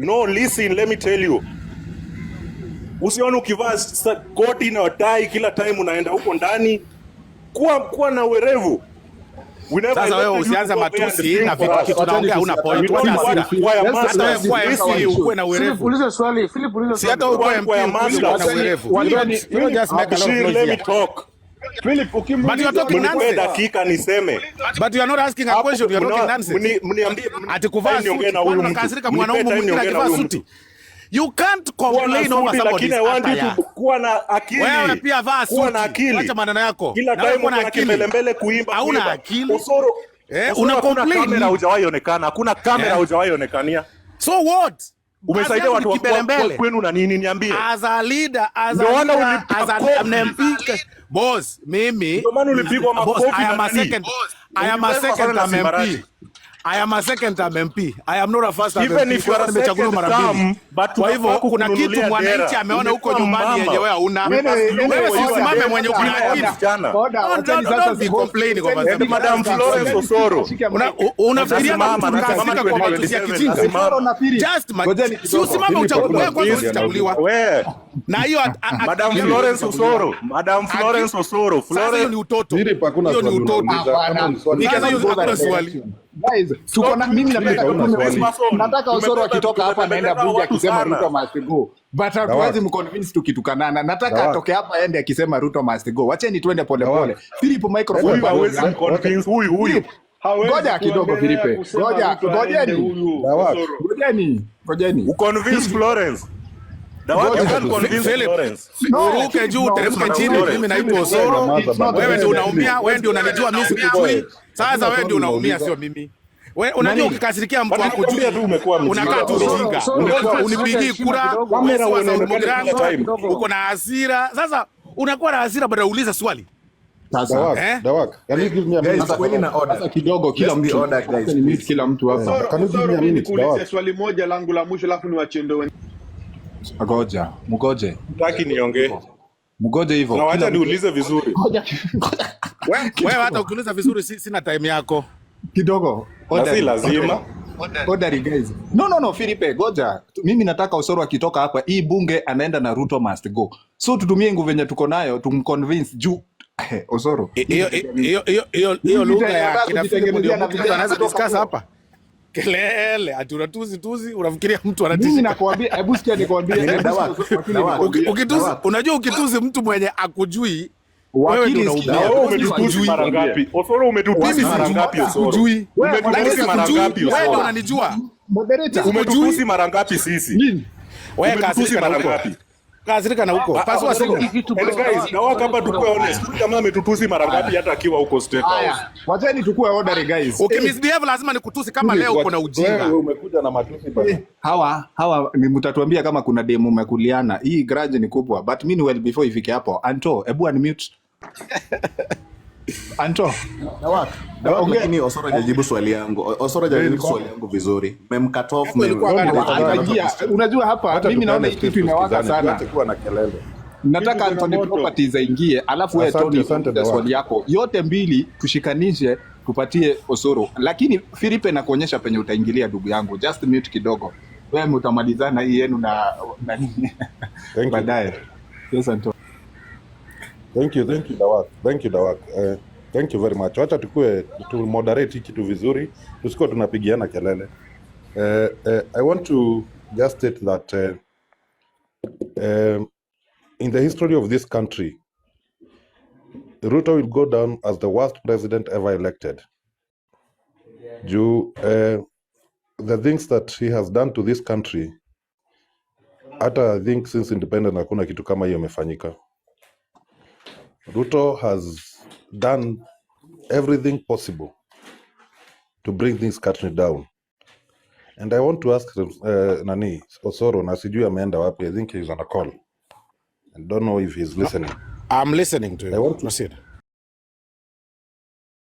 No, listen, let me tell you. Usione ukivaa koti na tai kila time unaenda huko ndani. Kuwa na werevu. Sasa wewe usianza matusi na vitu tunaongea una point. Wacha hasira. Uwe na werevu. Uliza swali, Philip uliza swali. Si hata uko MP na werevu. You just make a lot of noise. Let me talk. Philip, but you are talking nonsense. Dakika niseme. But you are not asking a question, you are talking nonsense. Mniambie ati kuvaa suti kwa unakasirika mwanaume mwingine akivaa suti. You can't complain over somebody's attire. Kuwa na akili. Wewe pia vaa suti. Acha maneno yako. Kila time uko na kimbelembele kuimba. Hauna akili. Osoro. Una complain. Kamera hujawahi onekana. Hakuna kamera hujawahi onekania. So what? Umesaidia watu kwenu na nini niambie? As a leader, as an MP. Boss, mimi. Ndio maana ulipigwa makofi. I am a second MP. I am a second term MP. I am not a first term MP. Even if you are a second term, kwa hivyo kuna kitu mwananchi ameona huko nyumbani yenye wewe hauna. Wewe si usimame mwenye kuna akili. Don't be complaining over them. Madam Florence Osoro. Unafikiria mama kwa matusi ya kijinga. Just si usimame uchaguliwe kwanza usichaguliwa. Wewe. Na hiyo Madam Florence Osoro. Madam Florence Osoro. Florence ni utoto. Hiyo ni utoto. Nikaza hiyo hakuna swali. Guys, mimi nataka Osoro akitoka hapa naenda bunge akisema Ruto must go. But hatuwezi mconvince tukitukanana. Nataka atoke hapa aende akisema Ruto must go. Wacheni twende pole pole. Philip microphone hawezi convince huyu. Ngoja kidogo Philippe. Ngojeni. Uconvince Florence. Uruke juu teremke chini. Mimi naitwa Osoro. Wewe ndio unaumia, wewe ndio unanijua mimi sikujui. Sasa wewe ndio unaumia sio mimi. Wewe unajua ukikasirikia mtu akujui unakaa tu mjinga. Unipigii kura, uko na hasira. Sasa unakuwa na hasira baada ya uliza swali. Sasa Dawak, can you give me a minute? Sasa kidogo kila mtu ni kila mtu hapa. Can you give me a minute? Dawak, swali moja langu la mwisho alafu niwaachie ndio. Mgoje. Nataki niongee. Mgoje hivyo. Na wacha niulize vizuri. Wewe hata ukiuliza vizuri sina time yako. Kidogo. Si lazima. Order guys. No Philippe, goja. Mimi nataka Osoro akitoka hapa hii bunge anaenda na Ruto must go. So tutumie nguvu yenye tuko nayo tumconvince juu Osoro. Hiyo lugha ya kirafiki ndio mtu anaweza discuss hapa. Kelele, ati unatuzi, unafikiria mtu anatizi. Mimi nakwambia, hebu sikia nikwambie. Ukituzi, unajua ukituzi mtu mwenye akujui, wewe ndio umetutuzi mara ngapi? Osoro umetutuzi mara ngapi Osoro? Ukujui. Umetutuzi mara ngapi Osoro? Wewe unanijua. Moderator, umetutuzi mara ngapi sisi? Wewe kasirika mara ngapi? Kasirika na huko. Pasua simu. Guys, na waka hapa tukue honest. Kama ametutuzi mara ngapi hata akiwa huko State House? Wacheni tukue order guys. Ukimisbehave lazima nikutusi kama leo uko na ujinga. Wewe umekuja na matusi bana. Hawa ni mtatuambia kama kuna demo umekuliana. Hii grudge ni kubwa. But meanwhile before ifike hapo, Anto, hebu unmute. Anto, lakini Osoro hajajibu swali yangu. Osoro hajajibu swali yangu vizuri. Memcut off unajua hapa mimi naona hii kitu inawaka sana. Kuwa na kelele. Nataka Anthony Properties aingie, alafu wewe Tony swali yako. Yote mbili tushikanishe tupatie Osoro. Lakini Philippe na kuonyesha penye utaingilia ndugu yangu. Just mute kidogo. Wewe mtamalizana hii yenu na nini? Baadaye. Yes Anto. Thank you Dawak. Thank you very much. Wacha tukue to moderate kitu vizuri. Tusiko tunapigiana kelele. I want to just state that in the history of this country, Ruto will go down as the worst president ever elected. The things that he has done to this country, hata I think since independence hakuna kitu kama hiyo imefanyika. Ruto has done everything possible to bring this country down. And I want to ask Osoro, na sijui ameenda wapi. I think he's on a call. I don't know if he's listening. I'm listening to you. I want to proceed.